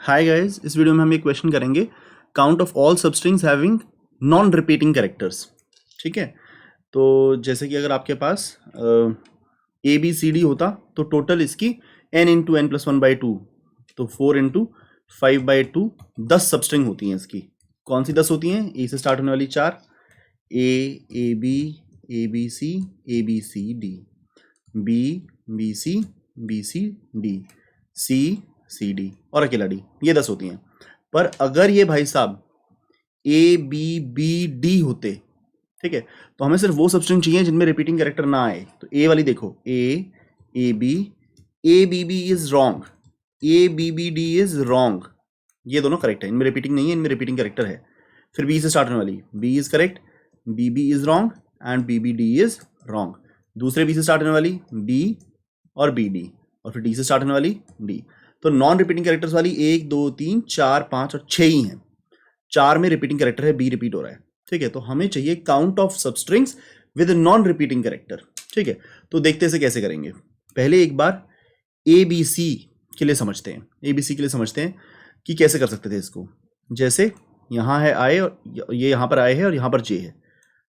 Hi guys, इस video में हम एक क्वेश्चन करेंगे count of all substrings having non repeating characters. ठीक है, तो जैसे कि अगर आपके पास ए बी सी डी होता तो टोटल इसकी n into n plus one by two, तो 4 इंटू 5/2 10 सबस्ट्रिंग होती हैं इसकी। कौन सी 10 होती हैं? ए से स्टार्ट होने वाली 4, A B C D, B C D, C D और अकेला डी, ये 10 होती हैं। पर अगर ये भाई साहब ए बी डी होते, ठीक है, तो हमें सिर्फ वो सबस्ट्रिंग चाहिए जिनमें रिपीटिंग कैरेक्टर ना आए। तो ए वाली देखो, A B is wrong, A B D is wrong, ये दोनों करेक्ट है, इनमें रिपीटिंग नहीं है, इनमें रिपीटिंग कैरेक्टर है। फिर बी से स्टार्ट होने वाली B is correct, B is wrong and B D is wrong. दूसरे बी से स्टार्ट होने वाली बी और बी डी, और फिर डी से स्टार्ट होने वाली डी। तो नॉन रिपीटिंग कैरेक्टर्स वाली 1 2 3 4 5 और 6 ही हैं। 4 में रिपीटिंग कैरेक्टर है, बी रिपीट हो रहा है। ठीक है, तो हमें चाहिए count of substrings with non repeating character. ठीक है, तो देखते हैं इसे कैसे करेंगे। पहले एक बार ए बी सी के लिए समझते हैं, ए बी सी के लिए समझते हैं कि कैसे कर सकते थे इसको। जैसे यहाँ है आई और ये यहाँ पर आई है और यहाँ पर जे है।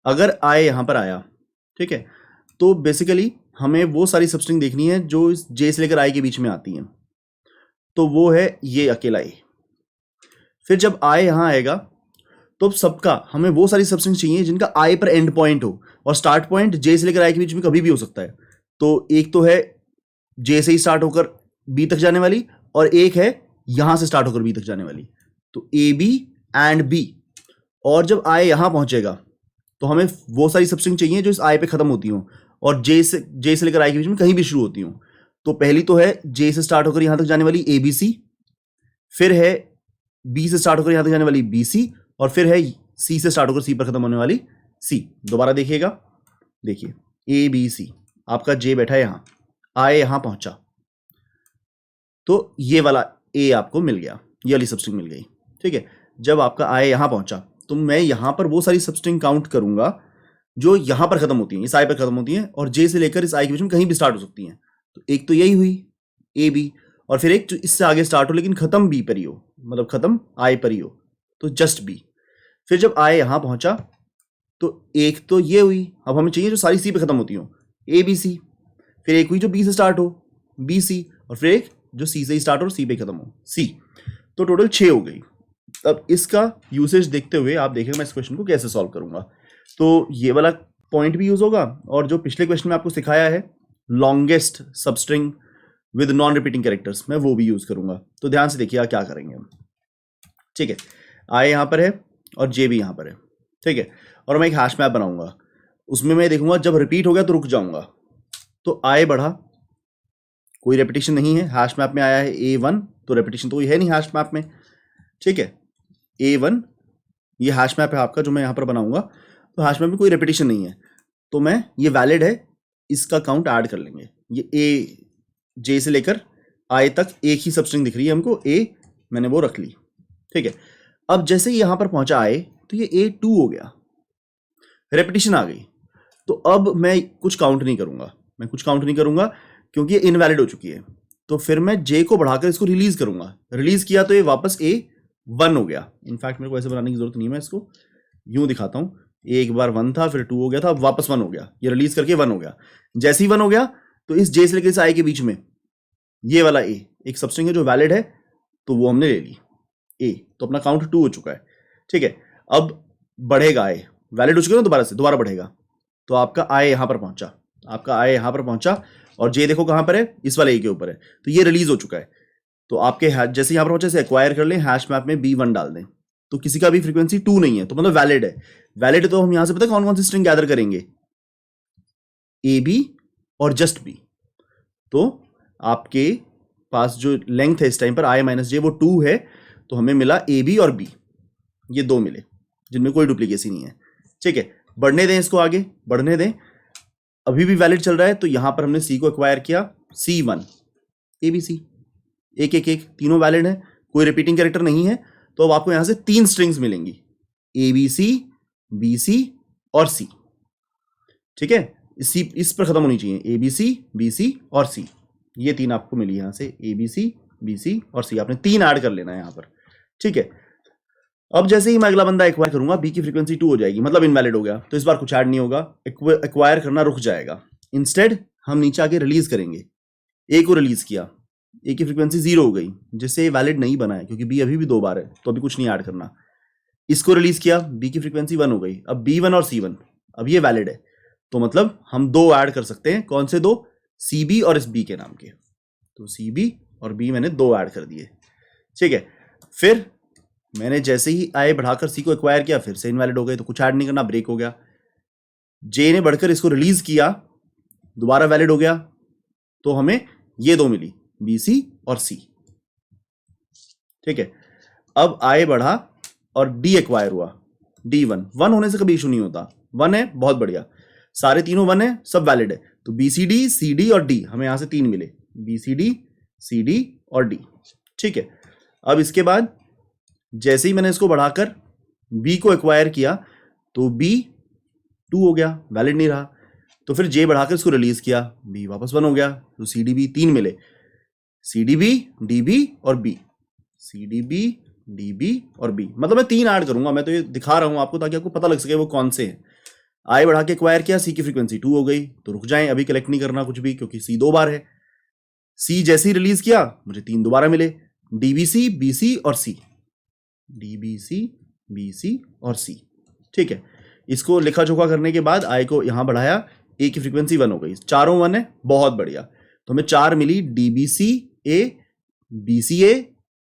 अगर आई यहाँ पर आया, ठीक है, तो बेसिकली हमें वो सारी सबस्ट्रिंग देखनी है जो इस जे से लेकर आई के बीच में आती हैं, तो वो है ये अकेला ए। फिर जब आई यहां आएगा तो सबका हमें वो सारी सबस्ट्रिंग चाहिए जिनका आई पर एंड पॉइंट हो, और स्टार्ट पॉइंट जे से लेकर आई के बीच में कभी भी हो सकता है। तो एक तो है जे से ही स्टार्ट होकर बी तक जाने वाली, और एक है यहां से स्टार्ट होकर बी तक जाने वाली। तो ए बी एंड बी, और जब आई यहां पहुंचेगा तो हमें वो सारी सबस्ट्रिंग चाहिए जो इस आई पे खत्म होती हो और जे से लेकर आई के बीच में कहीं भी शुरू होती हो। तो पहली तो है जे से स्टार्ट होकर यहां तक जाने वाली ए बी सी, फिर है बी से स्टार्ट होकर यहां तक जाने वाली बी सी, और फिर है सी से स्टार्ट होकर सी पर खत्म होने वाली सी। दोबारा देखिएगा, देखिए ए बी सी, आपका जे बैठा है यहां, आए यहां पहुंचा, तो ये वाला ए आपको मिल गया, ये वाली सबस्ट्रिंग मिल गई। ठीक है, जब आपका आए यहां पहुंचा तो मैं यहां पर वो सारी सबस्ट्रिंग काउंट करूंगा जो यहां पर खत्म होती हैं, इस आई पर खत्म होती हैं, और जे से लेकर इस आई के बीच में कहीं भी स्टार्ट हो सकती हैं। तो एक तो यही हुई ए बी, और फिर एक जो इससे आगे स्टार्ट हो लेकिन खत्म बी पर ही हो, मतलब खत्म आई पर ही हो, तो जस्ट बी। फिर जब आई यहां पहुंचा तो एक तो ये हुई, अब हमें चाहिए जो सारी सी पे खत्म होती हो, ए बी सी। फिर एक हुई जो बी से स्टार्ट हो, बी सी, और फिर एक जो सी से ही स्टार्ट हो और सी पे खत्म हो, सी। तो टोटल 6 हो गई। अब इसका यूसेज देखते हुए आप देखेंगे मैं इस क्वेश्चन को कैसे सॉल्व करूंगा। तो ये वाला पॉइंट भी यूज होगा, और जो पिछले क्वेश्चन में आपको सिखाया है longest substring with non repeating characters, मैं वो भी यूज करूंगा। तो ध्यान से देखिए क्या करेंगे हम। ठीक है, आई यहां पर है और जे भी यहां पर है। ठीक है, और मैं एक हैश मैप बनाऊंगा, उसमें मैं देखूंगा जब रिपीट हो गया तो रुक जाऊंगा। तो आई बढ़ा, कोई रेपिटेशन नहीं है, हैश मैप में आया है A1, तो रेपिटेशन तो कोई है नहीं हैश मैप में। ठीक है, A1 ये हैश मैप है आपका जो मैं यहां पर बनाऊंगा, तो हैश मैप में कोई रेपिटेशन नहीं है, तो मैं ये वैलिड है, इसका काउंट ऐड कर लेंगे। ये ए जे से लेकर आई तक एक ही सबस्ट्रिंग दिख रही है हमको, ए मैंने वो रख ली। ठीक है, अब जैसे ही यहां पर पहुंचा आए तो ये A2 हो गया, रेपिटेशन आ गई। तो अब मैं कुछ काउंट नहीं करूंगा, क्योंकि ये इनवैलिड हो चुकी है। तो फिर मैं जे को बढ़ाकर इसको रिलीज करूंगा, रिलीज किया तो ये वापस A1 हो गया। इनफैक्ट मेरे को ऐसे बनाने की जरूरत नहीं है, मैं इसको यूं दिखाता हूं। एक बार 1 था, फिर 2 हो गया था, अब वापस 1 हो गया, ये रिलीज करके 1 हो गया। जैसे ही 1 हो गया तो इस जे से लेकर इस आई के बीच में ये वाला ए एक सबस्ट्रिंग है जो वैलिड है, तो वो हमने ले ली ए, तो अपना काउंट 2 हो चुका है। ठीक है, अब बढ़ेगा आई, वैलिड हो चुका है ना, दोबारा बढ़ेगा। तो आपका आई यहां पर पहुंचा, और जे देखो कहां पर है, इस वाले ए के ऊपर है, तो ये रिलीज हो चुका है। तो आपके जैसे यहां पर पहुंचे एक्वायर कर लें, हैश मैप में B1 डाल दें, तो किसी का भी फ्रीक्वेंसी 2 नहीं है, तो मतलब वैलिड है। वैलिड तो हम यहां से पता कौन कौन सी स्ट्रिंग गैदर करेंगे, ए बी और जस्ट बी। तो आपके पास जो लेंथ है इस टाइम पर आई माइनस जे वो 2 है, तो हमें मिला ए बी और बी, ये 2 मिले जिनमें कोई डुप्लीकेसी नहीं है। ठीक है, बढ़ने दें इसको, आगे बढ़ने दें, अभी भी वैलिड चल रहा है। तो यहां पर हमने सी को एक्वायर किया, C1 ए बी सी, एक तीनों वैलिड है, कोई रिपीटिंग कैरेक्टर नहीं है। तो अब आपको यहां से 3 स्ट्रिंग्स मिलेंगी, बी सी और सी। ठीक है, इस पर खत्म होनी चाहिए, बी सी और सी, ये 3 आपको मिली यहां से, ABC बी सी और सी, आपने 3 ऐड कर लेना है यहाँ पर, ठीक है। अब जैसे ही मैं अगला बंदा एक्वायर करूंगा, बी की फ्रीक्वेंसी 2 हो जाएगी, मतलब इनवैलिड हो गया, तो इस बार कुछ ऐड नहीं होगा, एक्वायर करना रुक जाएगा। इंस्टेड हम नीचे आके रिलीज करेंगे, ए को रिलीज किया, ए की फ्रीक्वेंसी 0 हो गई, जिससे वैलिड नहीं बना है क्योंकि बी अभी भी 2 बार है, तो अभी कुछ नहीं ऐड करना। इसको रिलीज किया, बी की फ्रीक्वेंसी 1 हो गई, अब B1 और C1 अब ये वैलिड है, तो मतलब हम 2 ऐड कर सकते हैं। कौन से 2? CB और इस B के नाम के, तो CB और B मैंने 2 ऐड कर दिए, ठीक है। फिर मैंने जैसे ही I बढ़ाकर C को एक्वायर किया, फिर से इनवैलिड हो गए, तो कुछ ऐड नहीं करना, ब्रेक हो गया। J ने बढ़कर इसको रिलीज किया, दोबारा वैलिड हो गया, तो हमें ये 2 मिली, BC और C, ठीक है। अब I बढ़ा और D एक्वायर हुआ, D1 1 होने से कभी इशू नहीं होता, 1 है, बहुत बढ़िया, सारे तीनों 1 है, सब वैलिड है, तो BCD CD और D हमें यहां से 3 मिले, BCD CD और D, ठीक है। अब इसके बाद जैसे ही मैंने इसको बढ़ाकर B को एक्वायर किया, तो B 2 हो गया, वैलिड नहीं रहा, तो फिर J बढ़ाकर इसको रिलीज किया, B वापस 1 हो गया, तो CDB 3 मिले, CDB DB और B, CDB DB और B, मतलब मैं 3 ऐड करूंगा, मैं तो ये दिखा रहा हूं आपको ताकि आपको पता लग सके वो कौन से हैं। I बढ़ा के एक्वायर किया, C की फ्रीक्वेंसी 2 हो गई, तो रुक जाएं, अभी कलेक्ट नहीं करना कुछ भी क्योंकि C 2 बार है। C जैसे ही रिलीज किया, मुझे 3 दोबारा मिले, DBC BC और C, DBC BC और C, ठीक है। इसको लिखा जोखा करने के बाद I को यहां बढ़ाया, A की फ्रीक्वेंसी 1 हो गई, चारों 1 है, बहुत बढ़िया, तो हमें 4 मिली, DBC A BCA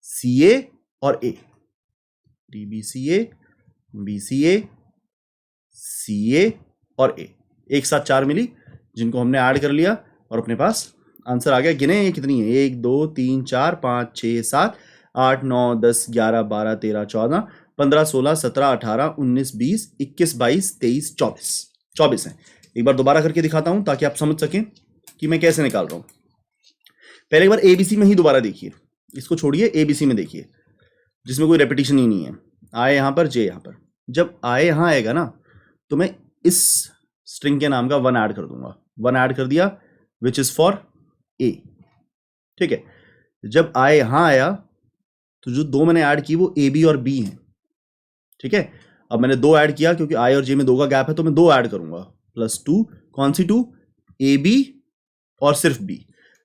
CA और A, DBCA BCA CA और A, एक साथ 4 मिली, जिनको हमने ऐड कर लिया और अपने पास आंसर आ गया। गिने ये कितनी है, 1 2 3 4 5 6 7 8 9 10 11 12 13 14 15 16 17 18 19 20 21 22 23 24 24 है। एक बार दोबारा करके दिखाता हूं ताकि आप समझ सकें कि मैं कैसे निकाल रहा हूं। पहले एक बार ABC में ही दोबारा देखिए, इसको छोड़िए, ABC में देखिए जिसमें कोई रेपिटेशन ही नहीं है, आए यहां पर, J यहां पर, जब आए यहां आएगा ना, तो मैं इस स्ट्रिंग के नाम का 1 ऐड कर दूंगा, 1 ऐड कर दिया, विच इज फॉर A, ठीक है। जब आए यहां आया, तो जो 2 मैंने ऐड की वो AB और B हैं, ठीक है। अब मैंने 2 ऐड किया क्योंकि I और J में 2 का गैप है, तो मैं 2 ऐड करूंगा, +2, कौन सी 2? AB और सिर्फ B।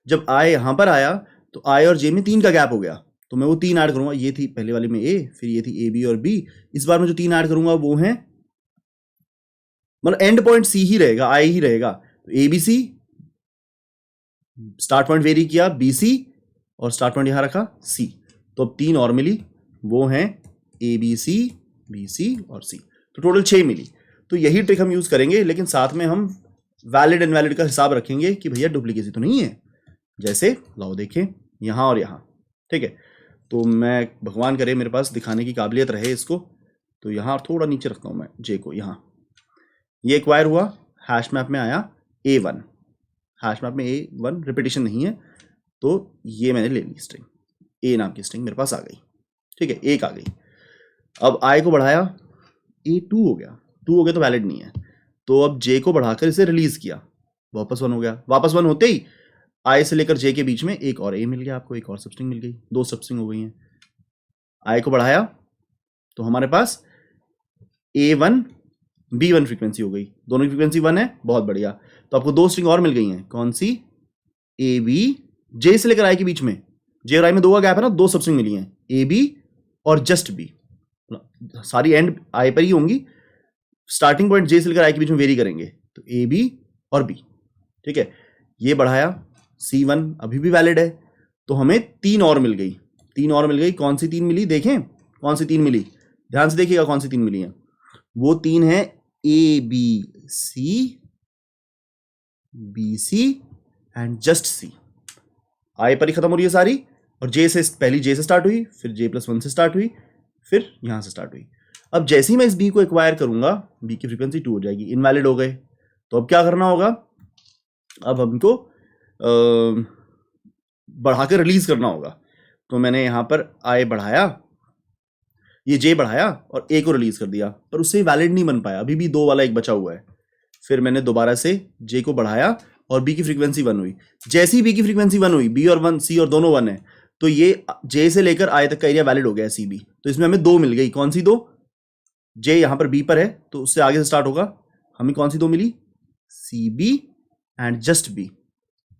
जब I यहां पर आया तो I और J में 3 का गैप हो गया, तो मैं वो 3 ऐड करूंगा, ये थी पहले वाली में A, फिर ये थी AB और B, इस बार मैं जो 3 ऐड करूंगा वो है, मतलब एंड पॉइंट C ही रहेगा, I ही रहेगा, तो ABC, स्टार्ट पॉइंट वेरी किया BC और स्टार्ट पॉइंट यहां रखा C, तो अब 3 और मिली, वो हैं ABC BC और C, तो टोटल 6 मिली। तो यही ट्रिक हम यूज करेंगे, लेकिन साथ में हम वैलिड इनवैलिड का हिसाब रखेंगे कि भैया डुप्लीकेसी तो नहीं है, जैसे लाओ देखें यहां और यहां, ठीक है। तो मैं भगवान करे मेरे पास दिखाने की काबिलियत रहे इसको, तो यहां थोड़ा नीचे रखता हूं मैं J को, यहां ये एक्वायर हुआ, हैश मैप में आया A1, हैश मैप में A1 रिपीटेशन नहीं है, तो ये मैंने ले ली स्ट्रिंग, A नाम की स्ट्रिंग मेरे पास आ गई, ठीक है, 1 आ गई। अब I को बढ़ाया, A2 हो गया, 2 हो गया तो वैलिड नहीं है, तो अब J को बढ़ाकर इसे रिलीज किया, वापस 1 हो गया, वापस 1 होते ही I से लेकर J के बीच में एक और A मिल गया, आपको एक और सबस्ट्रिंग मिल गई, 2 सबस्ट्रिंग हो गई हैं। I को बढ़ाया तो हमारे पास A1 B1 फ्रीक्वेंसी हो गई, दोनों की फ्रीक्वेंसी 1 है, बहुत बढ़िया, तो आपको 2 स्ट्रिंग और मिल गई हैं, कौन सी? AB, J से लेकर I के बीच में, J और I में 2 का गैप है ना, 2 सबस्ट्रिंग मिली हैं, AB और जस्ट B, सारी एंड I पर ही होंगी, स्टार्टिंग पॉइंट J से लेकर I के बीच में वेरी करेंगे, तो AB और B, ठीक है। ये बढ़ाया, C1 अभी भी वैलिड है, तो हमें 3 और मिल गई, 3 और मिल गई, कौन सी 3 मिली देखें, कौन सी 3 मिली, ध्यान से देखिएगा कौन सी 3 मिली हैं, वो 3 है ABC BC and just C, I पर ही खत्म हो रही है सारी, और J से, पहली J से स्टार्ट हुई, फिर J+1 से स्टार्ट हुई, फिर यहां से स्टार्ट हुई। अब जैसे ही मैं इस B को एक्वायर करूंगा, B की फ्रीक्वेंसी 2 हो जाएगी, इनवैलिड हो गए, तो अब क्या करना होगा, अब हमको बढ़ाकर रिलीज करना होगा, तो मैंने यहां पर I बढ़ाया, ये J बढ़ाया और A को रिलीज कर दिया, पर उससे वैलिड नहीं बन पाया, अभी भी 2 वाला एक बचा हुआ है। फिर मैंने दोबारा से J को बढ़ाया और B की फ्रीक्वेंसी 1 हुई, जैसी B की फ्रीक्वेंसी 1 हुई, B और 1 C और दोनों 1 है, तो ये जे से लेकर आई तक का एरिया वैलिड हो गया है सी बी। तो इसमें हमें दो मिल गई, कौन सी दो? जे यहां पर बी पर है तो उससे आगे से स्टार्ट होगा, हमें कौन सी दो मिली? C B and just B.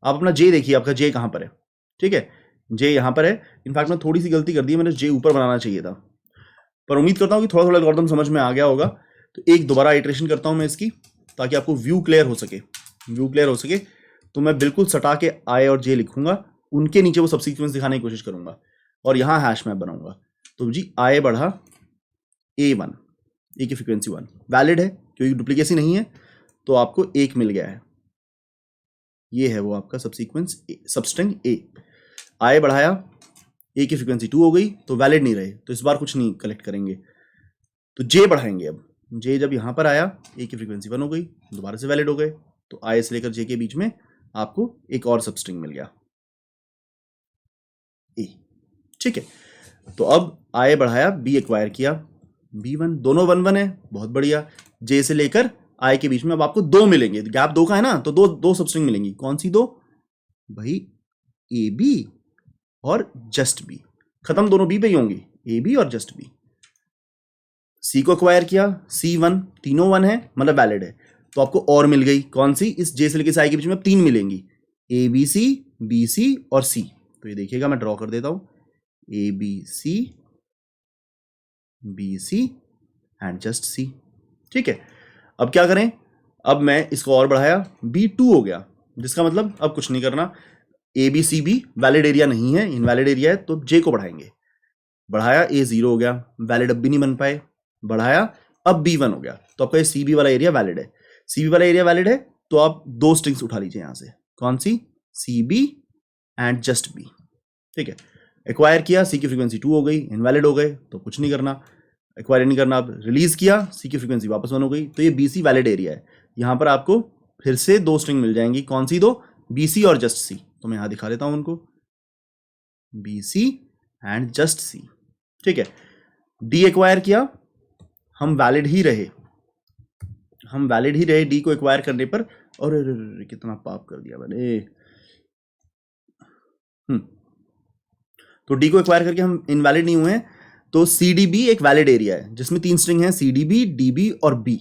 आप अपना जे देखिए, आपका जे कहां पर है, ठीक है, जे यहां पर है। इनफैक्ट मैं थोड़ी सी गलती कर दी, मैंने जे ऊपर बनाना चाहिए था, पर उम्मीद करता हूं कि थोड़ा थोड़ा एल्गोरिथम समझ में आ गया होगा। तो एक दोबारा इटरेशन करता हूं मैं इसकी, ताकि आपको व्यू क्लियर हो सके। व्यू क्लियर हो सके तो मैं बिल्कुल सटा के आई और जे लिखूंगा, उनके नीचे वो सबसीक्वेंस दिखाने की कोशिश करूंगा और यहां हैश मैप बनाऊंगा। तो जी आई बढ़ा A1, ए की फ्रीक्वेंसी 1 वैलिड है क्योंकि डुप्लीकेसी नहीं है, तो आपको एक मिल गया है। ये है वो आपका सबसीक्वेंस सबस्ट्रिंग ए। आई बढ़ाया, ए की फ्रीक्वेंसी 2 हो गई तो वैलिड नहीं रहे, तो इस बार कुछ नहीं कलेक्ट करेंगे। तो जे बढ़ाएंगे, अब जे जब यहां पर आया ए की फ्रीक्वेंसी 1 हो गई, दोबारा से वैलिड हो गए, तो आई से लेकर जे के बीच में आपको एक और सबस्ट्रिंग मिल गया ए, ठीक है। तो अब आई बढ़ाया, बी एक्वायर किया, B1, दोनों 1 1 है, बहुत बढ़िया। जे से लेकर आई के बीच में अब आपको दो मिलेंगे, गैप दो का है ना, तो दो दो सबस्ट्रिंग मिलेंगी, कौन सी दो भाई? ए बी और जस्ट बी। खत्म दोनों बी पे ही होंगी, ए बी और जस्ट बी। सी को एक्वायर किया, C1, तीनों 1 है मतलब वैलिड है, तो आपको और मिल गई, कौन सी? इस जे से लेकर आई के बीच में अब तीन मिलेंगी, ए बी सी, बी सी और सी। तो ये देखिएगा मैं ड्रॉ कर देता हूं, A B C, B C and just C, ठीक है। अब क्या करें? अब मैं इसको और बढ़ाया, B2 हो गया, जिसका मतलब अब कुछ नहीं करना, A B C B valid area नहीं है, इनवैलिड एरिया है, तो जे को बढ़ाएंगे। बढ़ाया, A0 हो गया, वैलिड अब भी नहीं बन पाए, बढ़ाया, अब B1 हो गया, तो आपका ये सी बी वाला एरिया वैलिड है। सी बी वाला एरिया वैलिड है तो आप दो स्ट्रिंग्स उठा लीजिए यहां से, कौन सी? C B and just B, ठीक है। एक्वायर किया, सी की फ्रीक्वेंसी 2 हो गई, इनवैलिड हो गए, तो कुछ नहीं करना, एक्वायर नहीं करना। अब रिलीज किया, सी की फ्रीक्वेंसी वापस 1 हो गई, तो ये BC वैलिड एरिया है। यहां पर आपको फिर से दो स्ट्रिंग मिल जाएंगी, कौन सी दो? BC और जस्ट सी। तो मैं यहां दिखा देता हूं उनको, BC एंड जस्ट सी, ठीक है। डी एक्वायर किया, हम वैलिड ही रहे, हम वैलिड ही रहे डी को एक्वायर करने पर। और कितना पाप कर दिया मैंने। तो डी को एक्वायर करके हम इनवैलिड नहीं हुए हैं, तो CDB एक वैलिड एरिया है जिसमें तीन स्ट्रिंग है, CDB, DB और B,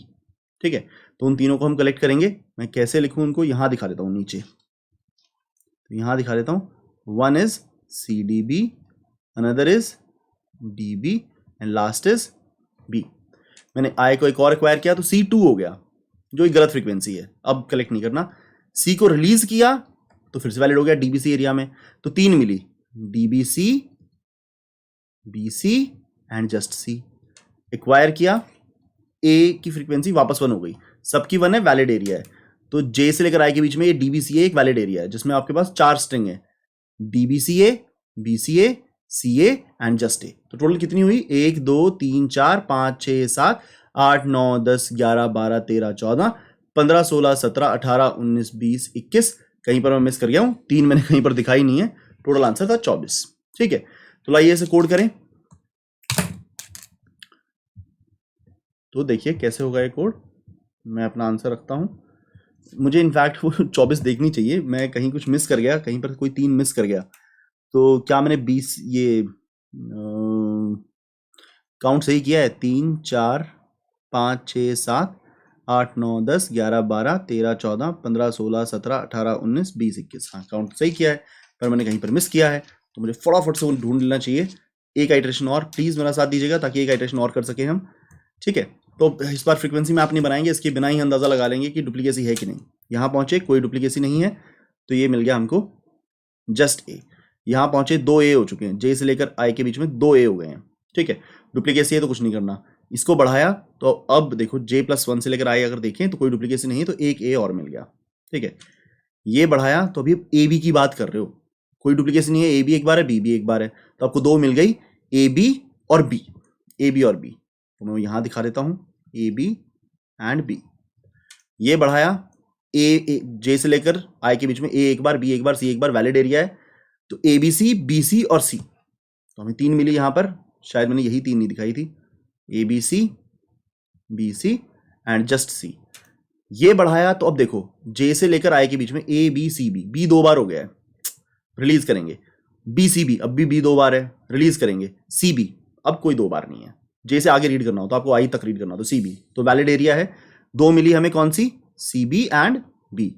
ठीक है। तो उन तीनों को हम कलेक्ट करेंगे। मैं कैसे लिखूं उनको, यहां दिखा देता हूं नीचे, तो यहां दिखा देता हूं, one is CDB, another is DB and last is B। मैंने आई को एक और एक्वायर किया तो C2 हो गया, जो एक गलत फ्रीक्वेंसी है, अब कलेक्ट नहीं करना। सी को रिलीज किया तो फिर से वैलिड हो गया DBC एरिया में, तो तीन मिली, DBC, BC and just C। Acquire किया, ए की फ्रीक्वेंसी वापस 1 हो गई, सबकी 1 है, वैलिड एरिया है, तो जे से लेकर आई के बीच में ये DBCA एक वैलिड एरिया है जिसमें आपके पास चार स्ट्रिंग है, DBCA, BCA, CA and just a. तो टोटल कितनी हुई? 1 2 3 4 5 6 7 8 9 10 11 12 13 14 15 16 17 18 19 20 21। कहीं पर मैं मिस कर गया हूं, तीन मैंने कहीं पर दिखाई नहीं है, टोटल आंसर था 24, ठीक है। तो लाइए इसे कोड करें, तो देखिए कैसे होगा ये कोड। मैं अपना आंसर रखता हूं, मुझे इनफैक्ट वो 24 देखनी चाहिए, मैं कहीं कुछ मिस कर गया, कहीं पर कोई तीन मिस कर गया। तो क्या मैंने 20 ये काउंट सही किया है? 3 4 5 6 7 8 9 10 11 12 13 14 15 16 17 18 19 20 21। हाँ, काउंट सही किया है, पर मैंने कहीं पर मिस किया है, तो मुझे फटाफट से वो ढूंढ लेना चाहिए। एक आइटरेशन और प्लीज मेरा साथ दीजिएगा ताकि एक आइटरेशन और कर सके हम, ठीक है। तो इस बार फ्रीक्वेंसी मैप नहीं बनाएंगे, इसके बिना ही अंदाजा लगा लेंगे कि डुप्लीकेसी है कि नहीं। यहां पहुंचे, कोई डुप्लीकेसी नहीं है, तो ये मिल गया हमको जस्ट ए। यहां पहुंचे, दो ए हो चुके हैं, जे से लेकर आई के बीच में दो ए हो गए हैं, ठीक है। डुप्लीकेसी है तो कुछ नहीं करना। इसको बढ़ाया तो अब देखो J+1 से लेकर आई अगर देखें तो कोई डुप्लीकेसी नहीं है, तो एक ए और मिल गया, ठीक है। ये बढ़ाया तो अभी ए बी की बात कर रहे हो, कोई डुप्लीकेसी नहीं है, ए बी एक बार है, बी भी एक बार है, तो आपको दो मिल गई, ए बी और बी, ए बी और बी। तो मैं यहां दिखा देता हूं, ए बी एंड बी। ये बढ़ाया, ए जे से लेकर आई के बीच में ए एक बार, बी एक बार, सी एक बार, वैलिड एरिया है, तो ए बी सी, बी सी और सी। तो हमें तीन मिली यहां पर, शायद मैंने यही तीन नहीं दिखाई थी, A B C, B C and just C. ये बढ़ाया तो अब देखो जे से लेकर आई के बीच में A B C B, B दो बार हो गया है, रिलीज करेंगे बी सी बी, अब भी बी 2 बार है, रिलीज करेंगे। सी बी, अब कोई 2 बार नहीं है, जे से आगे रीड करना हो तो आपको आई तक रीड करना हो तो सी बी, तो वैलिड एरिया है। 2 मिली हमें कौन सी, सी बी एंड बी।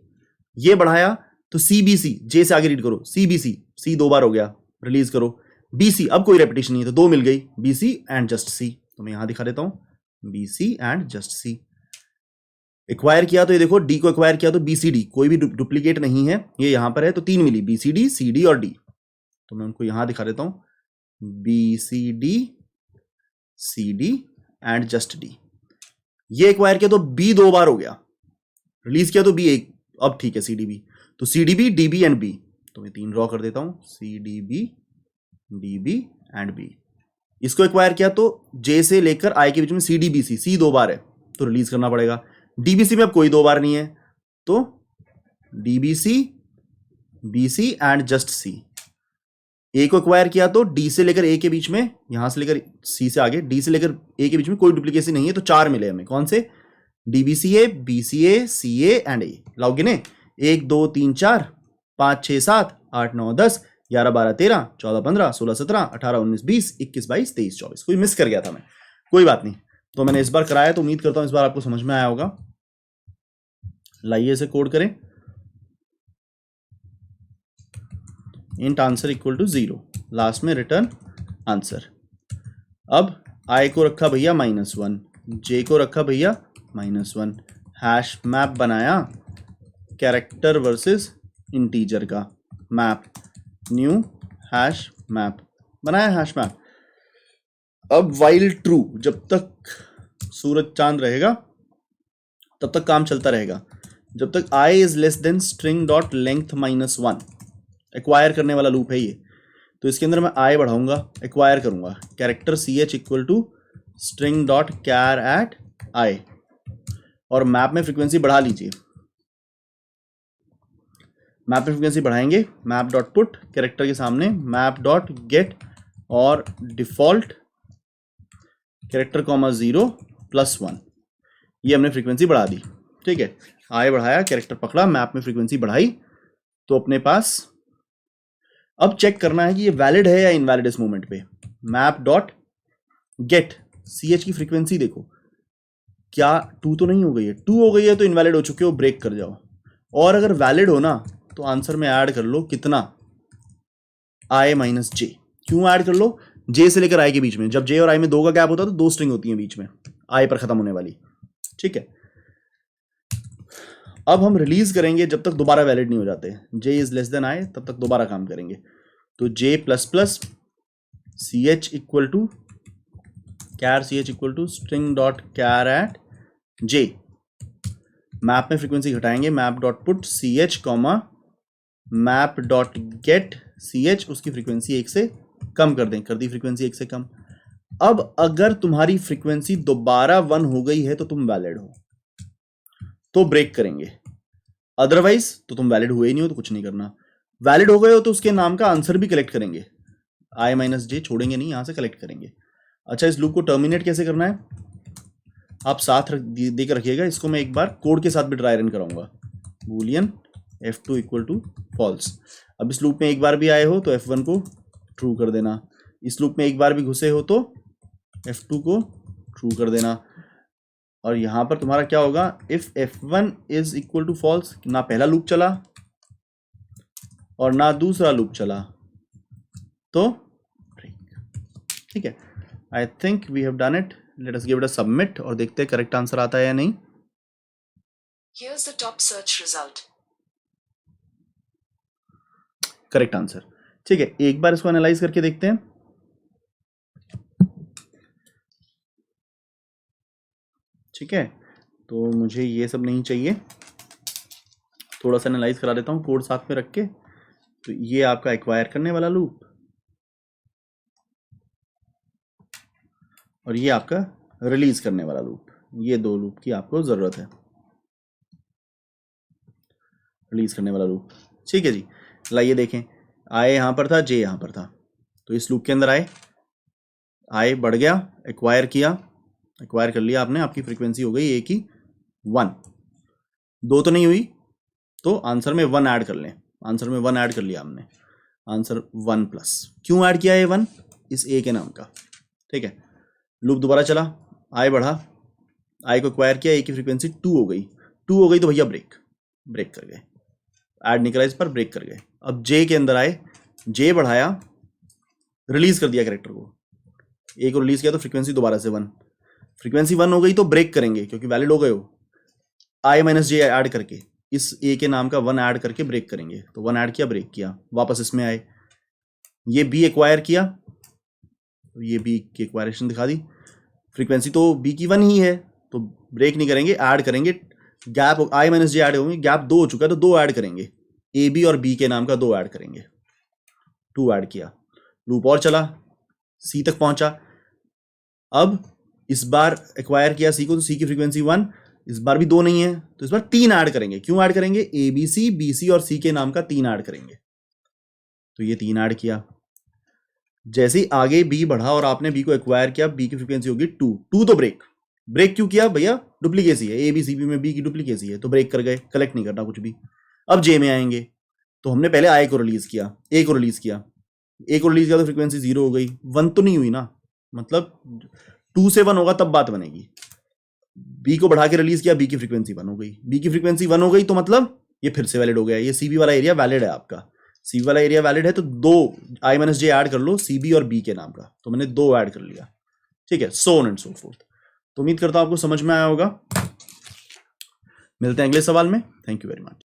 ये बढ़ाया तो सी बी सी, जे से आगे रीड करो, सी बी सी, सी 2 बार हो गया, रिलीज करो। बी सी, अब कोई रेपिटेशन नहीं है तो 2 मिल गई, B C and just C, तो मैं यहां दिखा देता हूं B C and just C. Acquire किया तो ये देखो, डी को एक्वायर किया तो बी सी डी, कोई भी डुप्लीकेट नहीं है, ये यहां पर है तो 3 मिली, B C D, C D और डी, तो मैं उनको यहां दिखा देता हूं B C D and just D. ये एक्वायर किया तो बी 2 बार हो गया, रिलीज किया तो बी एक, अब ठीक है सी डी बी, तो C D B, D B and B, तो मैं 3 ड्रॉ कर देता हूं, C D B and B. इसको एक्वायर किया तो जे से लेकर आई के बीच में सी डी बी सी, सी 2 बार है तो रिलीज करना पड़ेगा। डीबीसी में अब कोई 2 बार नहीं है तो DBC, BC and just C. A को एक्वायर किया तो डी से लेकर ए के बीच में, यहां से लेकर सी से आगे, डी से लेकर ए के बीच में कोई डुप्लीकेसी नहीं है तो 4 मिले हमें, कौन से, डीबीसीए, बीसीए, सीए एंड ए। लाओगे ने 1 2 3 4 5 6 7 8 9 10 11 12 13 14 15 16 17 18 19 20 21 22 23 24, कोई मिस कर गया था मैं, कोई बात नहीं। तो मैंने इस बार कराया तो उम्मीद करता हूं इस बार आपको समझ में आया होगा। लाइए इसे कोड करें, int answer equal to 0, last में रिटर्न आंसर। अब आई को रखा भैया -1, जे को रखा भैया -1, हैश मैप बनाया कैरेक्टर वर्सेस इंटीजर का मैप, न्यू हैश मैप बनाया, हैश मैप। अब वाइल ट्रू, जब तक सूरज चांद रहेगा तब तक काम चलता रहेगा, जब तक i is less then string dot length -1, acquire करने वाला लूप है ये, तो इसके अंदर मैं i बढ़ाऊंगा, एक्वायर करूंगा, character ch equal to string dot char at i, और मैप में फ्रीक्वेंसी बढ़ा लीजिए, मैप में फ्रीक्वेंसी बढ़ाएंगे, मैप डॉट पुट कैरेक्टर के सामने मैप डॉट गेट और डिफॉल्ट कैरेक्टर कॉमा 0 +1, ये हमने फ्रीक्वेंसी बढ़ा दी, ठीक है। आई बढ़ाया, कैरेक्टर पकड़ा, मैप में फ्रीक्वेंसी बढ़ाई, तो अपने पास अब चेक करना है कि ये वैलिड है या इनवैलिड इस मोमेंट पे। मैप डॉट गेट ch की फ्रीक्वेंसी देखो, क्या 2 तो नहीं हो गई है, 2 हो गई है तो इनवैलिड हो चुके हो, ब्रेक कर जाओ, और अगर वैलिड हो ना तो आंसर में ऐड कर लो कितना, i - j। क्यों ऐड कर लो, j से लेकर i के बीच में, जब j और i में 2 का गैप होता है तो 2 स्ट्रिंग होती है बीच में i पर खत्म होने वाली, ठीक है। अब हम रिलीज करेंगे जब तक दोबारा वैलिड नहीं हो जाते, j is less than i, तब तक दोबारा काम करेंगे, तो j plus plus ch equal to char ch equal to string dot char at j, map में फ्रीक्वेंसी घटाएंगे, map dot put ch comma map dot get ch, उसकी frequency 1 से कम कर दें, कर दी फ्रीक्वेंसी 1 से कम। अब अगर तुम्हारी फ्रीक्वेंसी दोबारा 1 हो गई है तो तुम वैलिड हो, तो ब्रेक करेंगे, अदरवाइज तो तुम वैलिड हुए ही नहीं हो तो कुछ नहीं करना। वैलिड हो गए हो तो उसके नाम का आंसर भी कलेक्ट करेंगे, i - j छोड़ेंगे नहीं, यहां से कलेक्ट करेंगे। अच्छा, इस लूप को टर्मिनेट कैसे करना है आप साथ देकर रखिएगा, इसको मैं एक बार कोड के साथ भी ट्राई रन कराऊंगा, boolean f2 equal to false. अब इस लूप में एक बार भी आए हो तो f1 को ट्रू कर देना, इस लूप में एक बार भी घुसे हो तो f2 को ट्रू कर देना, और यहां पर तुम्हारा क्या होगा, if f1 is equal to false, ना पहला लूप चला और ना दूसरा लूप चला तो ब्रेक, ठीक है। I think we have done it, let us give it a submit और देखते हैं करेक्ट आंसर आता है या नहीं। Here's the top search result. Correct answer, ठीक है। एक बार इसको एनालाइज करके देखते हैं, ठीक है। तो मुझे ये सब नहीं चाहिए, थोड़ा सा एनालाइज करा देता हूँ कोड साथ में रख के। तो ये आपका एक्वायर करने वाला लूप और ये आपका रिलीज करने वाला लूप, ये 2 लूप की आपको जरूरत है, रिलीज करने वाला लूप, ठीक है जी। लाइए देखें, आए यहां पर था, जे यहां पर था, तो इस लूप के अंदर आए बढ़ गया, एक्वायर किया, एक्वायर कर लिया आपने, आपकी फ्रीक्वेंसी हो गई एक ही 1, 2 तो नहीं हुई, तो आंसर में 1 ऐड कर लें, आंसर में 1 ऐड कर लिया हमने, आंसर 1 प्लस। क्यों ऐड किया है 1? इस ए के नाम का, ठीक है। लूप दोबारा चला, आई बढ़ा, आई को एक्वायर किया, ए की फ्रीक्वेंसी 2 हो गई। 2 हो गई तो भैया ब्रेक कर गए, ऐड नहीं करा इस पर, ब्रेक कर गए। अब जे के अंदर आए, जे बढ़ाया, रिलीज कर दिया कैरेक्टर को, ए को रिलीज किया तो फ्रीक्वेंसी दोबारा से 1, फ्रीक्वेंसी 1 हो गई तो ब्रेक करेंगे क्योंकि वैलिड हो गए हो। आई माइनस जे ऐड करके, इस ए के नाम का 1 ऐड करके ब्रेक करेंगे, तो 1 ऐड किया, ब्रेक किया, वापस इसमें आए, ये बी एक्वायर किया, ये बी की एक्वायरेशन दिखा दी, फ्रीक्वेंसी तो बी की 1 ही है तो ब्रेक नहीं करेंगे, ऐड करेंगे, गैप आई माइनस जे ऐड होंगे, गैप 2 हो चुका है तो 2 ऐड करेंगे, ए बी और बी के नाम का 2 ऐड करेंगे, 2 ऐड किया, लूप और चला, सी तक पहुंचा। अब इस बार एक्वायर किया सी को तो सी की फ्रीक्वेंसी 1, इस बार भी 2 नहीं है तो इस बार 3 ऐड करेंगे। क्यों ऐड करेंगे? ए बी सी और सी के नाम का 3 ऐड करेंगे, तो ये 3 ऐड किया। जैसे ही आगे बी बढ़ा और आपने बी को एक्वायर किया, बी की फ्रीक्वेंसी होगी 2 तो ब्रेक क्यों किया भैया? डुप्लीकेसी है, ए बी सी बी में बी की डुप्लीकेसी है तो ब्रेक कर गए, कलेक्ट नहीं करना कुछ भी। अब जे में आएंगे तो हमने पहले आई को रिलीज किया, ए को रिलीज किया तो फ्रीक्वेंसी 0 हो गई, 1 तो नहीं हुई ना, मतलब 2 से 1 होगा तब बात बनेगी। बी को बढ़ा के रिलीज किया, बी की फ्रीक्वेंसी 1 हो गई, बी की फ्रीक्वेंसी 1 हो गई तो मतलब ये फिर से वैलिड हो गया, ये सीबी वाला एरिया वैलिड है आपका, सीबी वाला एरिया वैलिड है तो 2 आई माइनस जे ऐड कर लो सीबी और बी के नाम का, तो मैंने 2 ऐड कर लिया, ठीक है, so on and so fourth. तो उम्मीद करता हूं आपको समझ में आया होगा। मिलते हैं अगले सवाल में, थैंक यू वेरी मच।